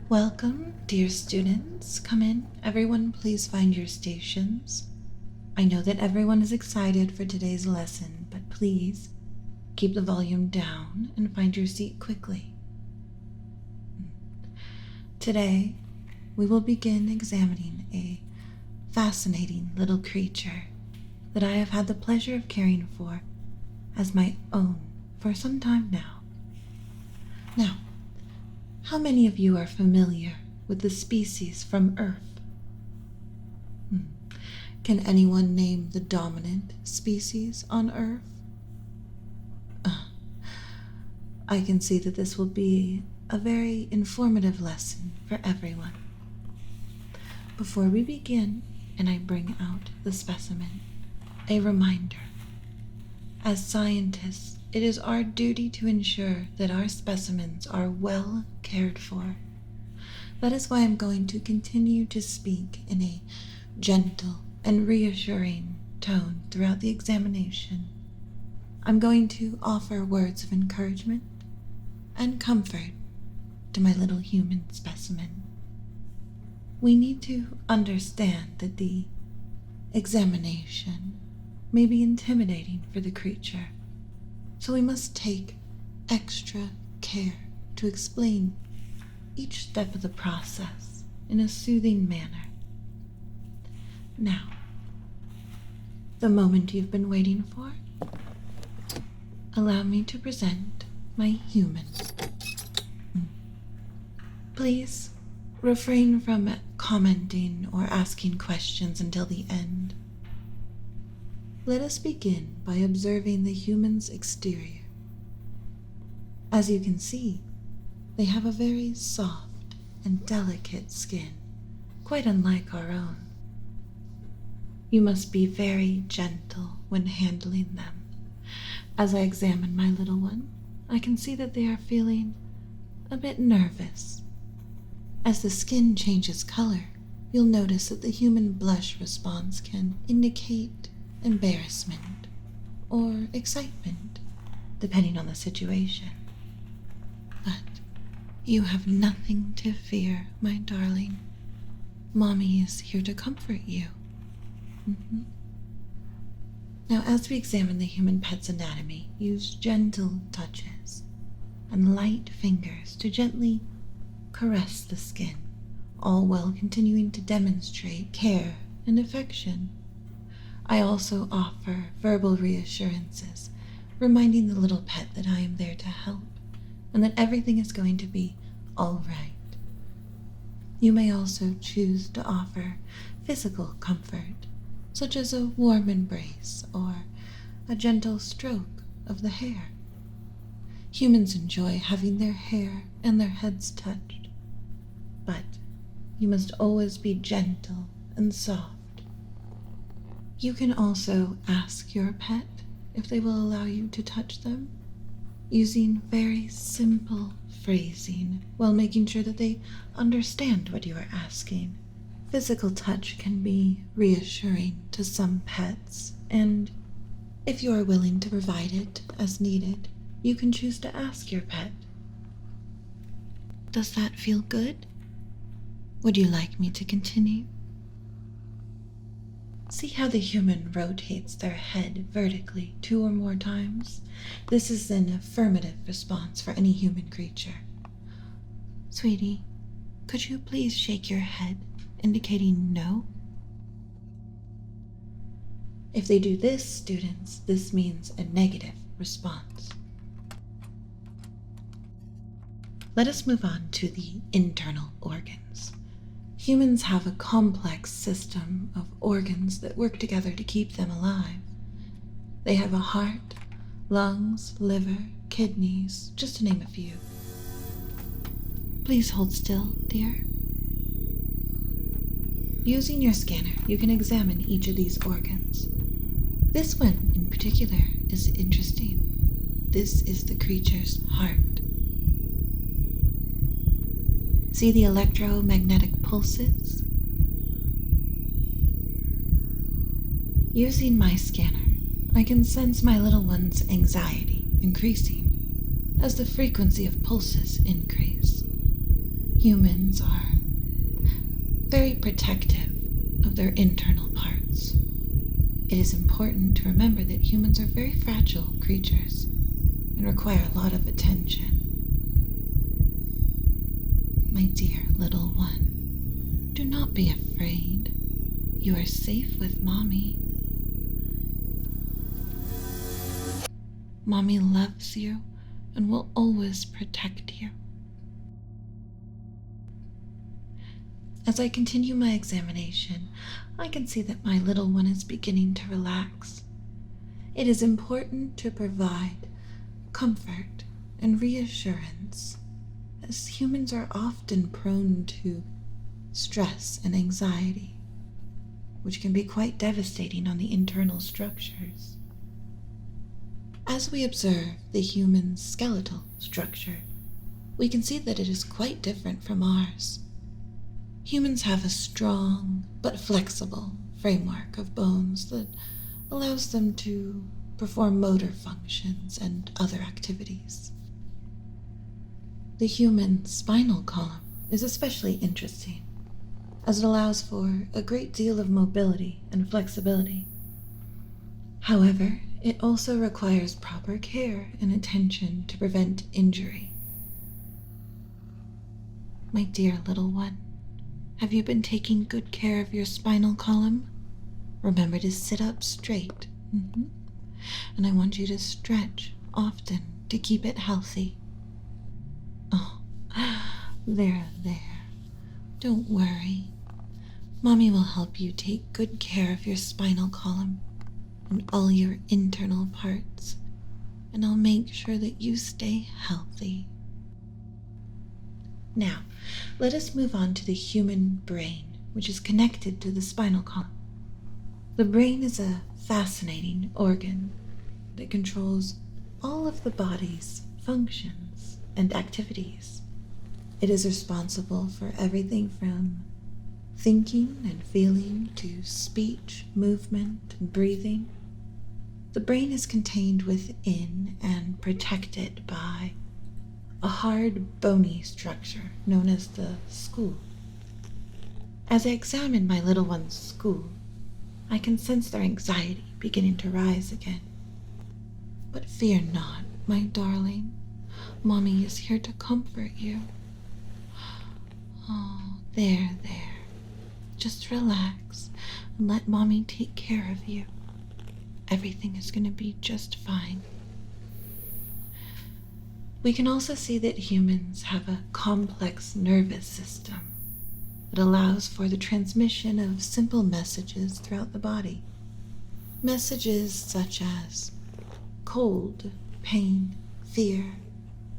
Welcome, dear students. Come in. Everyone, please find your stations. I know that everyone is excited for today's lesson, but please keep the volume down and find your seat quickly. Today, we will begin examining a fascinating little creature that I have had the pleasure of caring for as my own for some time now. Now, how many of you are familiar with the species from Earth? Can anyone name the dominant species on Earth? I can see that this will be a very informative lesson for everyone. Before we begin, and I bring out the specimen, a reminder. As scientists, it is our duty to ensure that our specimens are well cared for. That is why I'm going to continue to speak in a gentle and reassuring tone throughout the examination. I'm going to offer words of encouragement and comfort to my little human specimen. We need to understand that the examination may be intimidating for the creature, so we must take extra care to explain each step of the process in a soothing manner. Now, the moment you've been waiting for, allow me to present my human. Please refrain from commenting or asking questions until the end. Let us begin by observing the human's exterior. As you can see, they have a very soft and delicate skin, quite unlike our own. You must be very gentle when handling them. As I examine my little one, I can see that they are feeling a bit nervous. As the skin changes color, you'll notice that the human blush response can indicate embarrassment or excitement, depending on the situation. But you have nothing to fear, my darling. Mommy is here to comfort you. Now, as we examine the human pet's anatomy, use gentle touches and light fingers to gently caress the skin, all while continuing to demonstrate care and affection. I also offer verbal reassurances, reminding the little pet that I am there to help and that everything is going to be all right. You may also choose to offer physical comfort, such as a warm embrace or a gentle stroke of the hair. Humans enjoy having their hair and their heads touched, but you must always be gentle and soft. You can also ask your pet if they will allow you to touch them, using very simple phrasing while making sure that they understand what you are asking. Physical touch can be reassuring to some pets, and if you are willing to provide it as needed, you can choose to ask your pet. Does that feel good? Would you like me to continue? See how the human rotates their head vertically 2 or more times? This is an affirmative response for any human creature. Sweetie, could you please shake your head, indicating no? If they do this, students, this means a negative response. Let us move on to the internal organs. Humans have a complex system of organs that work together to keep them alive. They have a heart, lungs, liver, kidneys, just to name a few. Please hold still, dear. Using your scanner, you can examine each of these organs. This one in particular is interesting. This is the creature's heart. See the electromagnetic pulses? Using my scanner, I can sense my little one's anxiety increasing as the frequency of pulses increase. Humans are very protective of their internal parts. It is important to remember that humans are very fragile creatures and require a lot of attention. My dear little one, do not be afraid. You are safe with Mommy. Mommy loves you and will always protect you. As I continue my examination, I can see that my little one is beginning to relax. It is important to provide comfort and reassurance, as humans are often prone to stress and anxiety, which can be quite devastating on the internal structures. As we observe the human skeletal structure, we can see that it is quite different from ours. Humans have a strong but flexible framework of bones that allows them to perform motor functions and other activities. The human spinal column is especially interesting, as it allows for a great deal of mobility and flexibility. However, it also requires proper care and attention to prevent injury. My dear little one, have you been taking good care of your spinal column? Remember to sit up straight. And I want you to stretch often to keep it healthy. Oh, there. Don't worry. Mommy will help you take good care of your spinal column and all your internal parts, and I'll make sure that you stay healthy. Now, let us move on to the human brain, which is connected to the spinal column. The brain is a fascinating organ that controls all of the body's functions and activities. It is responsible for everything from thinking and feeling to speech, movement, and breathing. The brain is contained within and protected by a hard, bony structure known as the skull. As I examine my little one's skull, I can sense their anxiety beginning to rise again. But fear not, my darling. Mommy is here to comfort you. Oh, there. Just relax and let Mommy take care of you. Everything is going to be just fine. We can also see that humans have a complex nervous system that allows for the transmission of simple messages throughout the body. Messages such as cold, pain, fear,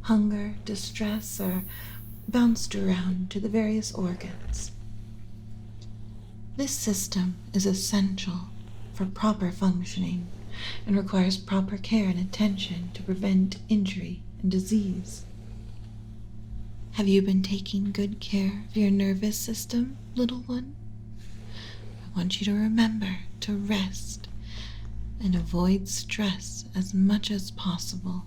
hunger, distress are bounced around to the various organs. This system is essential for proper functioning and requires proper care and attention to prevent injury and disease. Have you been taking good care of your nervous system, little one? I want you to remember to rest and avoid stress as much as possible.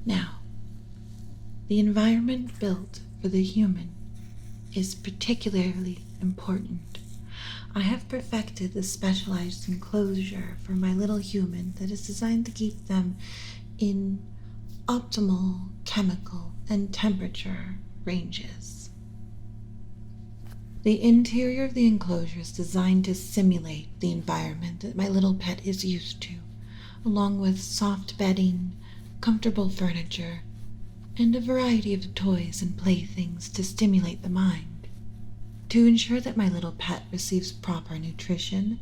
Now, the environment built for the human is particularly important. I have perfected the specialized enclosure for my little human that is designed to keep them in optimal chemical and temperature ranges. The interior of the enclosure is designed to simulate the environment that my little pet is used to, along with soft bedding, comfortable furniture, and a variety of toys and playthings to stimulate the mind. To ensure that my little pet receives proper nutrition,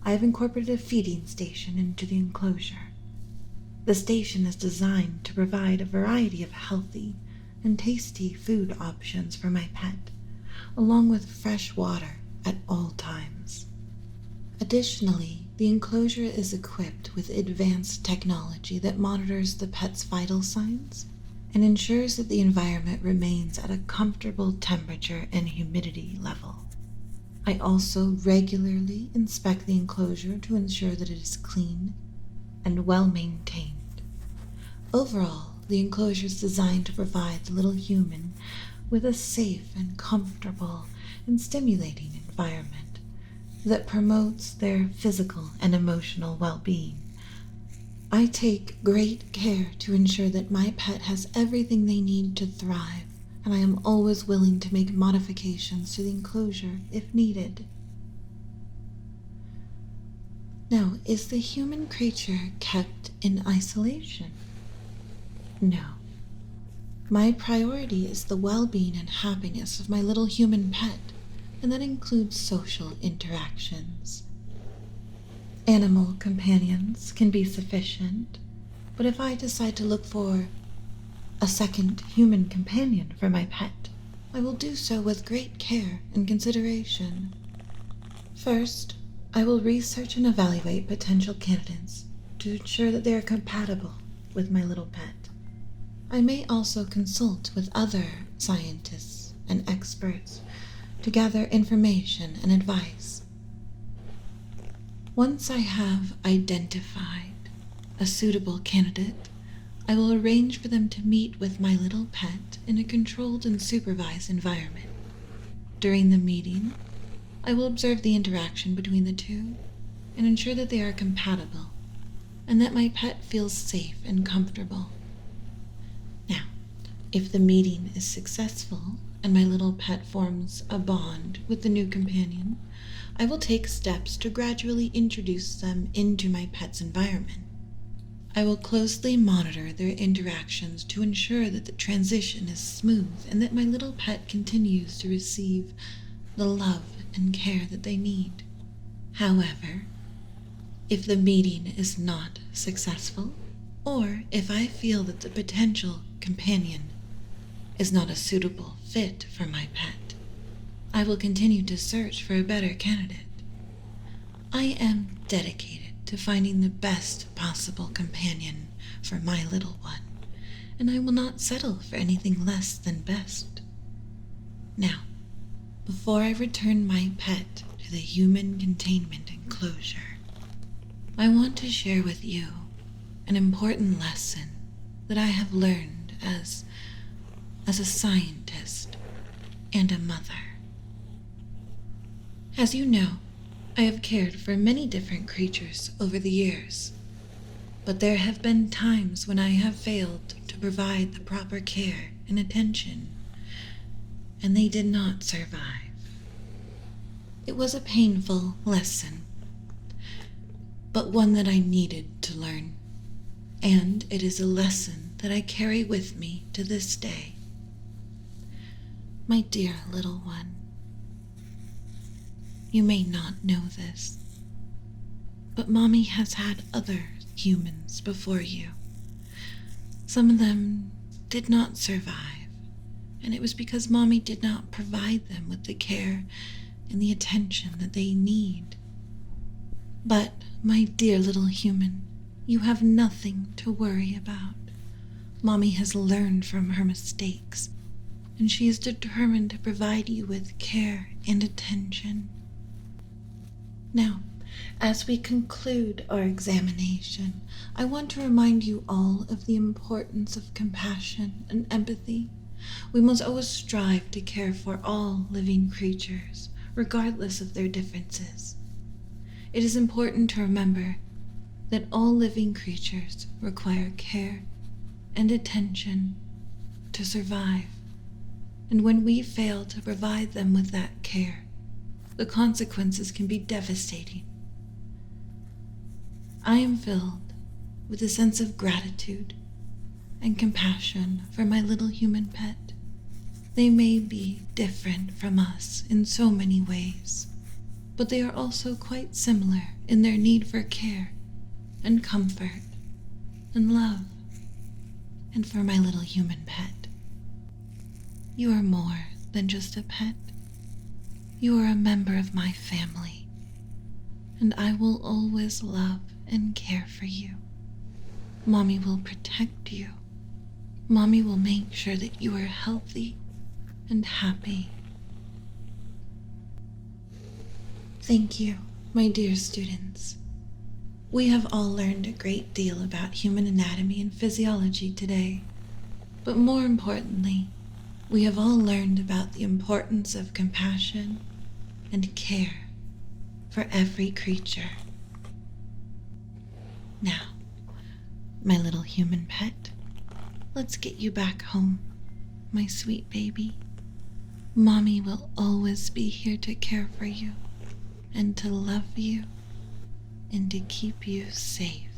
I have incorporated a feeding station into the enclosure. The station is designed to provide a variety of healthy and tasty food options for my pet, along with fresh water at all times. Additionally, the enclosure is equipped with advanced technology that monitors the pet's vital signs and ensures that the environment remains at a comfortable temperature and humidity level. I also regularly inspect the enclosure to ensure that it is clean and well maintained. Overall, the enclosure is designed to provide the little human with a safe and comfortable and stimulating environment that promotes their physical and emotional well-being. I take great care to ensure that my pet has everything they need to thrive, and I am always willing to make modifications to the enclosure if needed. Now, is the human creature kept in isolation? No. My priority is the well-being and happiness of my little human pet, and that includes social interactions. Animal companions can be sufficient, but if I decide to look for a second human companion for my pet, I will do so with great care and consideration. First, I will research and evaluate potential candidates to ensure that they are compatible with my little pet. I may also consult with other scientists and experts to gather information and advice. Once I have identified a suitable candidate, I will arrange for them to meet with my little pet in a controlled and supervised environment. During the meeting, I will observe the interaction between the two and ensure that they are compatible and that my pet feels safe and comfortable. Now, if the meeting is successful and my little pet forms a bond with the new companion, I will take steps to gradually introduce them into my pet's environment. I will closely monitor their interactions to ensure that the transition is smooth and that my little pet continues to receive the love and care that they need. However, if the meeting is not successful, or if I feel that the potential companion is not a suitable fit for my pet, I will continue to search for a better candidate. I am dedicated to finding the best possible companion for my little one, and I will not settle for anything less than best. Now, before I return my pet to the human containment enclosure, I want to share with you an important lesson that I have learned as a scientist and a mother. As you know, I have cared for many different creatures over the years, but there have been times when I have failed to provide the proper care and attention, and they did not survive. It was a painful lesson, but one that I needed to learn, and it is a lesson that I carry with me to this day. My dear little one, you may not know this, but Mommy has had other humans before you. Some of them did not survive, and it was because Mommy did not provide them with the care and the attention that they need. But, my dear little human, you have nothing to worry about. Mommy has learned from her mistakes, and she is determined to provide you with care and attention. Now, as we conclude our examination, I want to remind you all of the importance of compassion and empathy. We must always strive to care for all living creatures, regardless of their differences. It is important to remember that all living creatures require care and attention to survive, and when we fail to provide them with that care, the consequences can be devastating. I am filled with a sense of gratitude and compassion for my little human pet. They may be different from us in so many ways, but they are also quite similar in their need for care and comfort and love. And for my little human pet, you are more than just a pet. You are a member of my family, and I will always love and care for you. Mommy will protect you. Mommy will make sure that you are healthy and happy. Thank you, my dear students. We have all learned a great deal about human anatomy and physiology today, But more importantly, we have all learned about the importance of compassion and care for every creature. Now, my little human pet, let's get you back home, my sweet baby. Mommy will always be here to care for you and to love you and to keep you safe.